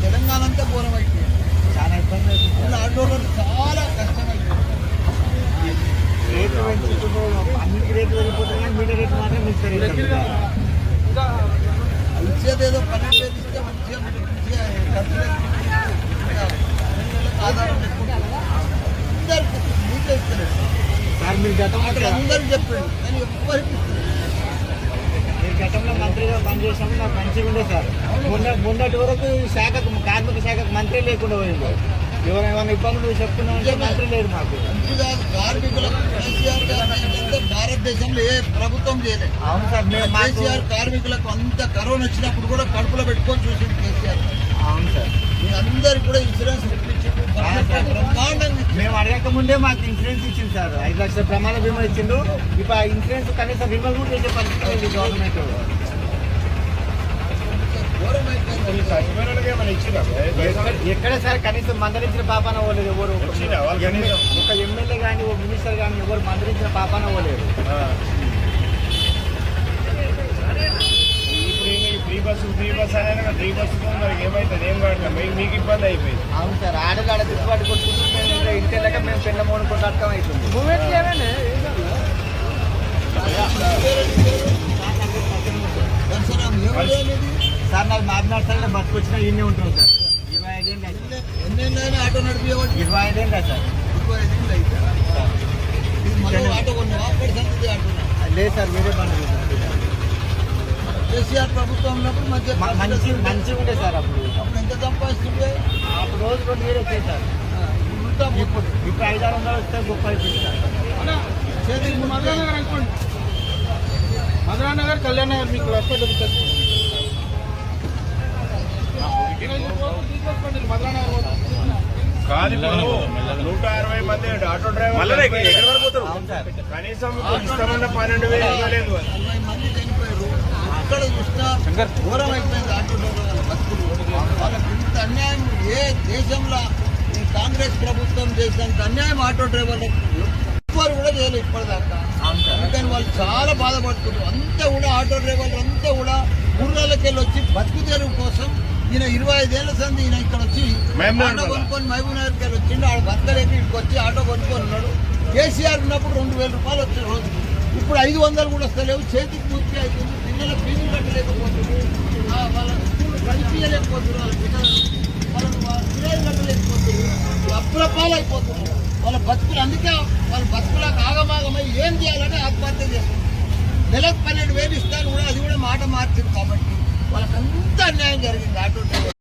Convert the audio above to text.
తెలంగాణ అంతా ఘోరం అయిపోయింది. చాలా ఇబ్బంది అవుతుంది. ఆటోలో చాలా కష్టమైపోయింది. రేట్లు పెంచుకుంటూ అన్నిటి రేట్లు వెళ్ళిపోతాయి కానీ మీటర్ రేట్లు మాత్రం మిస్తారు. ఇచ్చేదేదో 12,000 ఇస్తే మంచిగా ఖర్చులు ఆధారం అందరికి మీకే ఇస్తలేదు సార్. మీరు గతంలో అందరికి చెప్పండి కానీ ఎవరికి ఇస్తలేదు. మీరు గతంలో మంత్రిగా పనిచేసినప్పుడు నాకు మంచిగా ఉండే సార్. మొన్నటి వరకు శాఖకు కార్మిక శాఖకు మంత్రి లేకుండా పోయింది. ఎవరైనా ఇబ్బందులు చెప్తున్నామంటే మంత్రి లేడు మాకు. కార్మికులకు కేసీఆర్ గారు భారతదేశంలో ఏ ప్రభుత్వం చేయలేదు. అవును సార్. మేము కేసీఆర్ కార్మికులకు అంత కరోనా వచ్చినప్పుడు కూడా కడుపులో పెట్టుకొని చూసింది కేసీఆర్. అవును సార్. అందరికి కూడా ఇన్సూరెన్స్ బ్రహ్మాండంగా మేము అడగక ముందే మాకు ఇన్సూరెన్స్ ఇచ్చింది సార్. 5 లక్షల ప్రమాద బీమా ఇచ్చిండు. ఇప్పుడు ఆ ఇన్సూరెన్స్ కనీసం రిమూవ్ కూడా చేసే పరిస్థితి ఉంది గవర్నమెంట్. ఎక్కడ సార్ కనీసం మందలించిన పాపాన పోలేదు ఎవరు. ఒక ఎమ్మెల్యే కానీ ఒక మినిస్టర్ కానీ ఎవరు మందలించిన పాపాన పోలేదు. ఫ్రీ బస్ అనేది ఫ్రీ బస్సుతో మరి ఏమైతుంది ఏం కాదు మీకు ఇబ్బంది అయిపోయింది. అవును సార్. ఆడగాడ దిద్దుబాటు కొట్టుకుంటూ మేము ఇంటికి మేము పెళ్ళ మూడు కొట్టు అర్థం అవుతుంది. సార్ నాకు మాట్లాడు సార్ బస్సు వచ్చినా ఇన్నే ఉంటుంది సార్. 25 ఏళ్ళు అయితే ఎన్నెన్నైనా ఆటో నడిపేవాడు 25 ఏళ్ళు సార్. 25 అయితే ఆటో కొన్నావా? లేదు సార్. వేరే బండి కేసీఆర్ ప్రభుత్వం ఉన్నప్పుడు మంచిగా ఉండే సార్. అప్పుడు ఎంత సంపాదిస్తుంటే అప్పుడు రోజు 2,000 వచ్చాయి సార్. ఇప్పుడు 500 వస్తే గొప్ప అయిపోయింది సార్. మధురానగర్ కళ్యాణ్ నగర్ మీకు వస్తే దొరుకుతుంది. కాదు ఇప్పుడు 160 మంది ఆటో డ్రైవర్ కనీసం ఇస్తామన్న 12,000 ఇవ్వలేదు. 40 మంది చనిపోయారు. ఎక్కడ చూసినా ఘోరం అయిపోయింది ఆటో డ్రైవర్ల బతుకులు. వాళ్ళకి ఇంత అన్యాయం ఏ దేశంలో ఈ కాంగ్రెస్ ప్రభుత్వం చేసినంత అన్యాయం ఆటో డ్రైవర్లకు ఎవ్వరు కూడా చేయలేదు ఇప్పటిదాకా. అందుకని వాళ్ళు చాలా బాధపడుతున్నారు. అంతా కూడా ఆటో డ్రైవర్లు అంతా కూడా ఊర్లకి వెళ్ళి వచ్చి బతుకు తెరువు కోసం ఈయన 25 ఏళ్ల సంది ఈయన ఇక్కడ వచ్చి ఆటో కొనుక్కొని మహబూబ్ నగర్కి వెళ్ళి వచ్చిండు. ఆడ బతకలేక ఇక్కడికి వచ్చి ఆటో కొనుక్కొని ఉన్నాడు. కేసీఆర్ ఉన్నప్పుడు 2,000 రూపాయలు వచ్చే రోజు ఇప్పుడు 500 కూడా వస్తలేవు. చేతికి పూర్తి అవుతుంది. పిల్లల ఫీజులు కట్టలేకపోతుంది. వాళ్ళ స్కూల్ కనిపించలేకపోతున్నారు. వాళ్ళకి పిల్లలు కట్టలేకపోతున్నారు. అప్పులపాలు అయిపోతున్నారు వాళ్ళ బతుకులు. అందుకే వాళ్ళ బతుకులకు ఆగమాగమై ఏం చేయాలని ఆత్మహత్య చేస్తున్నారు. నెలకు 12,000 ఇస్తాను కూడా అది కూడా మాట మార్చింది. కాబట్టి వాళ్ళకంతా అన్యాయం జరిగింది ఆటో